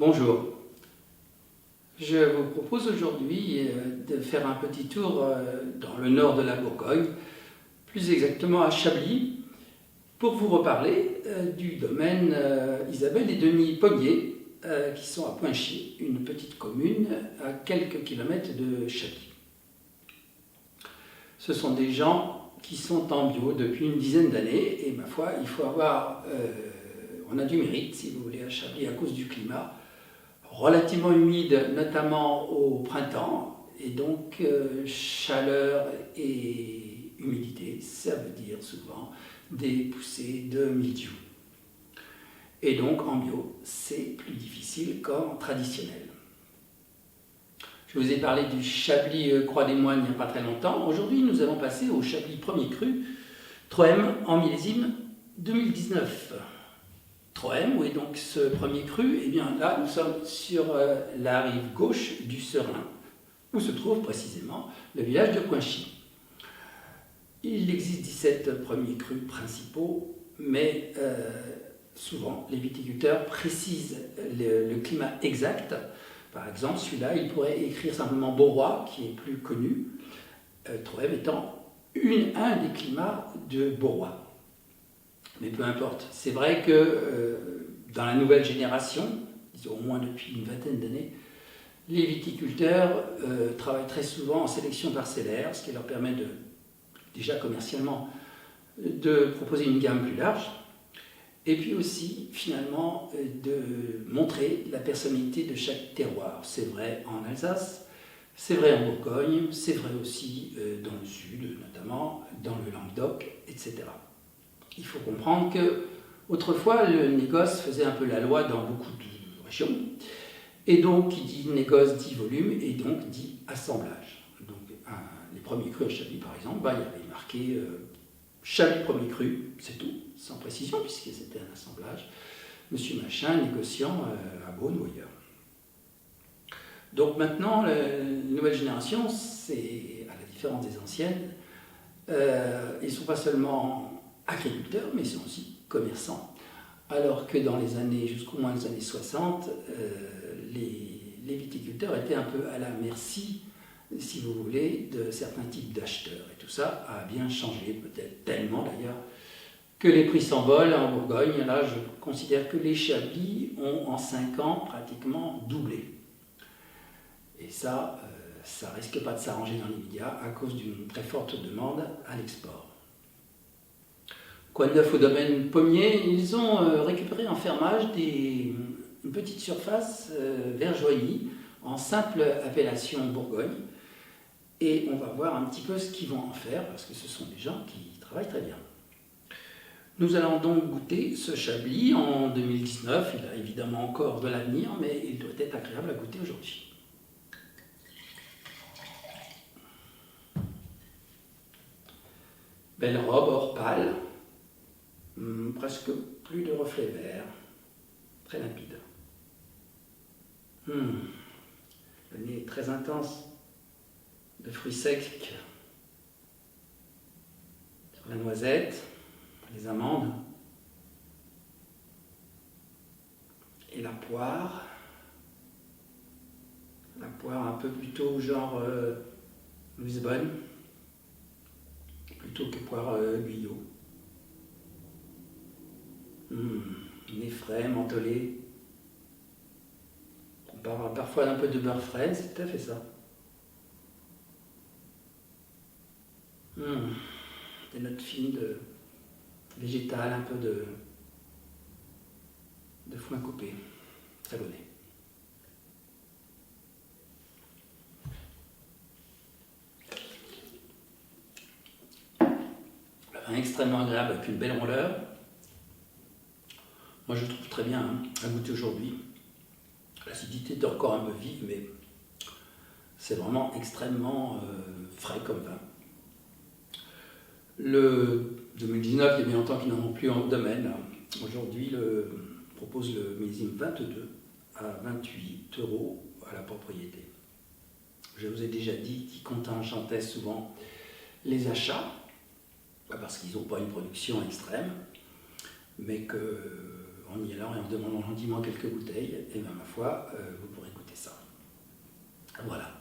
Bonjour, je vous propose aujourd'hui de faire un petit tour dans le nord de la Bourgogne, plus exactement à Chablis, pour vous reparler du domaine Isabelle et Denis Pommier, qui sont à Poinchy, une petite commune à quelques kilomètres de Chablis. Ce sont des gens qui sont en bio depuis une dizaine d'années, et ma foi, il faut avoir, on a du mérite, si vous voulez, à Chablis à cause du climat, relativement humide, notamment au printemps, et donc chaleur et humidité, ça veut dire souvent des poussées de mildiou. Et donc en bio, c'est plus difficile qu'en traditionnel. Je vous ai parlé du Chablis Croix des Moines il n'y a pas très longtemps. Aujourd'hui, nous allons passer au Chablis premier cru, Troème, en millésime 2019. Troème, où est donc ce premier cru? Eh bien là, nous sommes sur la rive gauche du Serein, où se trouve précisément le village de Poinchy. Il existe 17 premiers crus principaux, mais souvent les viticulteurs précisent le climat exact. Par exemple, celui-là, il pourrait écrire simplement Beauroy, qui est plus connu, Troème étant un des climats de Beauroy. Mais peu importe. C'est vrai que dans la nouvelle génération, disons au moins depuis une vingtaine d'années, les viticulteurs travaillent très souvent en sélection parcellaire, ce qui leur permet déjà commercialement de proposer une gamme plus large, et puis aussi finalement de montrer la personnalité de chaque terroir. C'est vrai en Alsace, c'est vrai en Bourgogne, c'est vrai aussi dans le sud, notamment dans le Languedoc, etc. Il faut comprendre que autrefois le négoce faisait un peu la loi dans beaucoup de régions, et donc qui dit négoce dit volume et donc dit assemblage. Donc les premiers crus à Chablis par exemple, il y avait marqué Chablis premier cru, c'est tout, sans précision puisque c'était un assemblage. Monsieur Machin négociant à Beaune ou ailleurs. Donc maintenant, la nouvelle génération, c'est à la différence des anciennes, ils ne sont pas seulement agriculteurs, mais ils sont aussi commerçants. Alors que dans les années, jusqu'au moins les années 60, les viticulteurs étaient un peu à la merci, si vous voulez, de certains types d'acheteurs. Et tout ça a bien changé, peut-être tellement d'ailleurs, que les prix s'envolent en Bourgogne. Là, je considère que les Chablis ont en 5 ans pratiquement doublé. Et ça, ça risque pas de s'arranger dans l'immédiat à cause d'une très forte demande à l'export. Quoi de neuf au domaine Pommier? Ils ont récupéré en fermage une petite surface vergeoirie en simple appellation Bourgogne. Et on va voir un petit peu ce qu'ils vont en faire, parce que ce sont des gens qui travaillent très bien. Nous allons donc goûter ce Chablis en 2019. Il a évidemment encore de l'avenir, mais il doit être agréable à goûter aujourd'hui. Belle robe or pâle. Presque plus de reflets verts, très limpide. Le nez est très intense, de fruits secs sur la noisette, les amandes et la poire. La poire un peu plutôt genre Lisbonne, plutôt que poire Guyot. Nez frais, mentholé. On parle parfois d'un peu de beurre frais, c'est tout à fait ça. Des notes fines de végétal, un peu de foin coupé, talonné. Un extrêmement agréable avec une belle rondeur. Moi je trouve très bien à goûter aujourd'hui. L'acidité est encore un peu vive, mais c'est vraiment extrêmement frais comme vin. Le 2019, il y a bien longtemps qu'ils n'en ont plus en domaine. Aujourd'hui, propose le millésime 22 à 28 € à la propriété. Je vous ai déjà dit qu'ils contingentaient souvent les achats, pas parce qu'ils n'ont pas une production extrême, mais que en y allant et en demandant gentiment quelques bouteilles, et bien ma foi, vous pourrez goûter ça. Voilà.